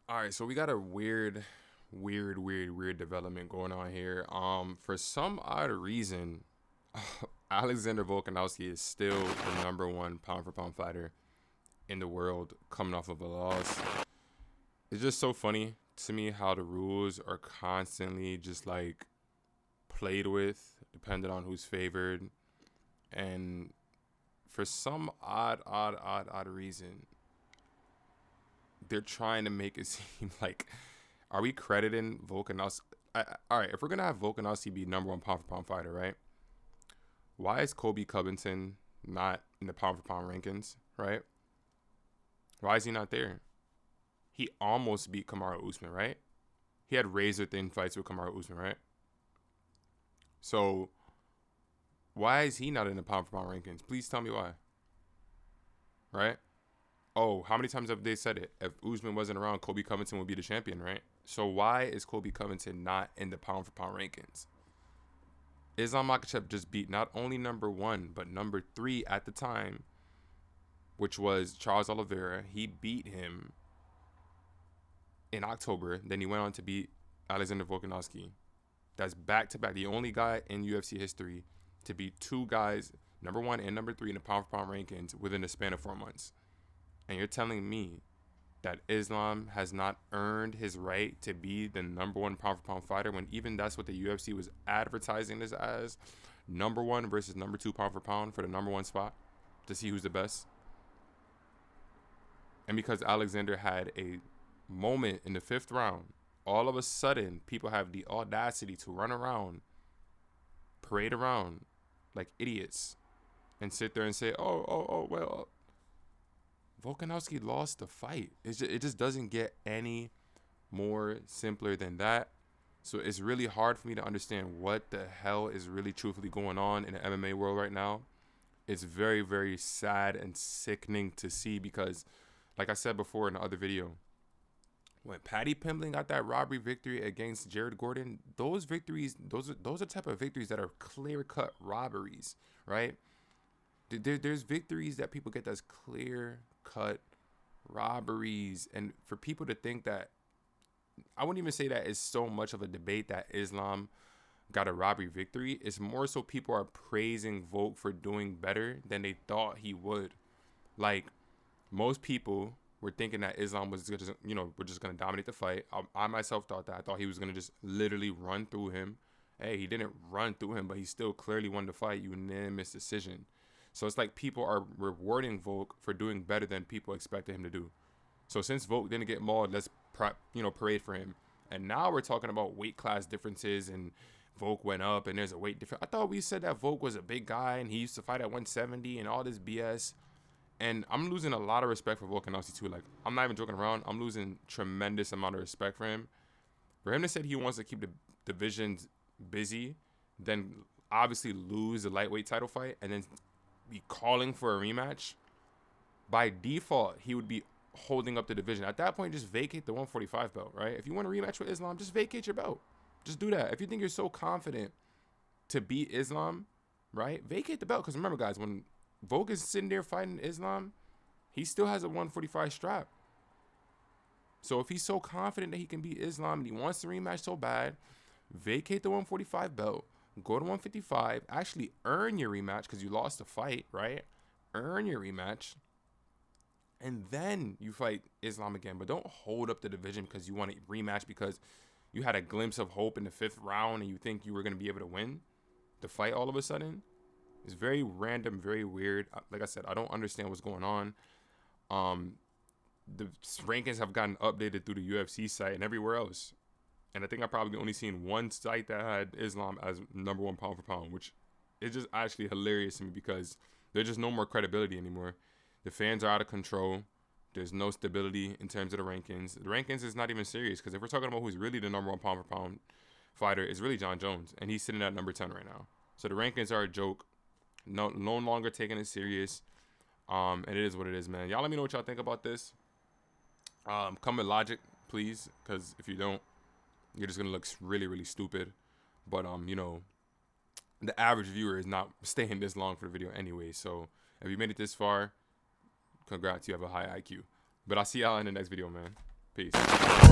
All right, so we got a weird development going on here. For some odd reason, Alexander Volkanovski is still the number one pound for pound fighter in the world, coming off of a loss. It's just so funny to me how the rules are constantly just like played with, depending on who's favored, and for some odd reason, they're trying to make it seem like, are we crediting Volkanovski? All right, if we're gonna have Volkanovski be number one pound for pound fighter, right? Why is Colby Covington not in the pound for pound rankings, right? Why is he not there? He almost beat Kamaru Usman, right? He had razor thin fights with Kamaru Usman, right? So why is he not in the pound for pound rankings? Please tell me why, right? Oh, how many times have they said it? If Usman wasn't around, Colby Covington would be the champion, right? So why is Colby Covington not in the pound for pound rankings? Islam Makhachev just beat not only number one, but number three at the time, which was Charles Oliveira. He beat him in October. Then he went on to beat Alexander Volkanovski. That's back to back. The only guy in UFC history to beat two guys, number one and number three in the pound for pound rankings within the span of 4 months. And you're telling me that Islam has not earned his right to be the number one pound for pound fighter when even that's what the UFC was advertising this as, number one versus number two pound for pound for the number one spot to see who's the best. And because Alexander had a moment in the fifth round, all of a sudden people have the audacity to run around, parade around like idiots and sit there and say, well, Volkanovski lost the fight. It just doesn't get any more simpler than that. So it's really hard for me to understand what the hell is really truthfully going on in the MMA world right now. It's very, very sad and sickening to see because, like I said before in the other video, when Paddy Pimblett got that robbery victory against Jared Gordon, those victories, those are type of victories that are clear-cut robberies, right? There's victories that people get that's clear-cut robberies. And for people to think that, I wouldn't even say that it's so much of a debate that Islam got a robbery victory. It's more so people are praising Volk for doing better than they thought he would. Like, most people were thinking that Islam was just, we're just going to dominate the fight. I myself thought that. I thought he was going to just literally run through him. Hey, he didn't run through him, but he still clearly won the fight. Unanimous decision. So it's like people are rewarding Volk for doing better than people expected him to do. So since Volk didn't get mauled, let's parade for him. And now we're talking about weight class differences and Volk went up and there's a weight difference. I thought we said that Volk was a big guy and he used to fight at 170 and all this BS. And I'm losing a lot of respect for Volkanovski too. Like, I'm not even joking around. I'm losing tremendous amount of respect for him. For him to say he wants to keep the divisions busy, then obviously lose the lightweight title fight and then be calling for a rematch, by default, he would be holding up the division. At that point, just vacate the 145 belt, right? If you want a rematch with Islam, just vacate your belt. Just do that. If you think you're so confident to beat Islam, right, vacate the belt. Because remember, guys, when Volk is sitting there fighting Islam, he still has a 145 strap. So if he's so confident that he can beat Islam and he wants the rematch so bad, vacate the 145 belt, go to 155, actually earn your rematch because you lost the fight, right? Earn your rematch, and then you fight Islam again. But don't hold up the division because you want a rematch because you had a glimpse of hope in the fifth round and you think you were going to be able to win the fight all of a sudden. It's very random, very weird. Like I said, I don't understand what's going on. The rankings have gotten updated through the UFC site and everywhere else. And I think I probably only seen one site that had Islam as number one pound for pound, which is just actually hilarious to me because there's just no more credibility anymore. The fans are out of control. There's no stability in terms of the rankings. The rankings is not even serious because if we're talking about who's really the number one pound for pound fighter, it's really John Jones. And he's sitting at number 10 right now. So the rankings are a joke. No longer taking it serious. And it is what it is, man. Y'all let me know what y'all think about this. Come with logic, please, because if you don't, you're just gonna look really, really stupid. But the average viewer is not staying this long for the video anyway. So if you made it this far, congrats, you have a high IQ. But I'll see y'all in the next video, man. Peace.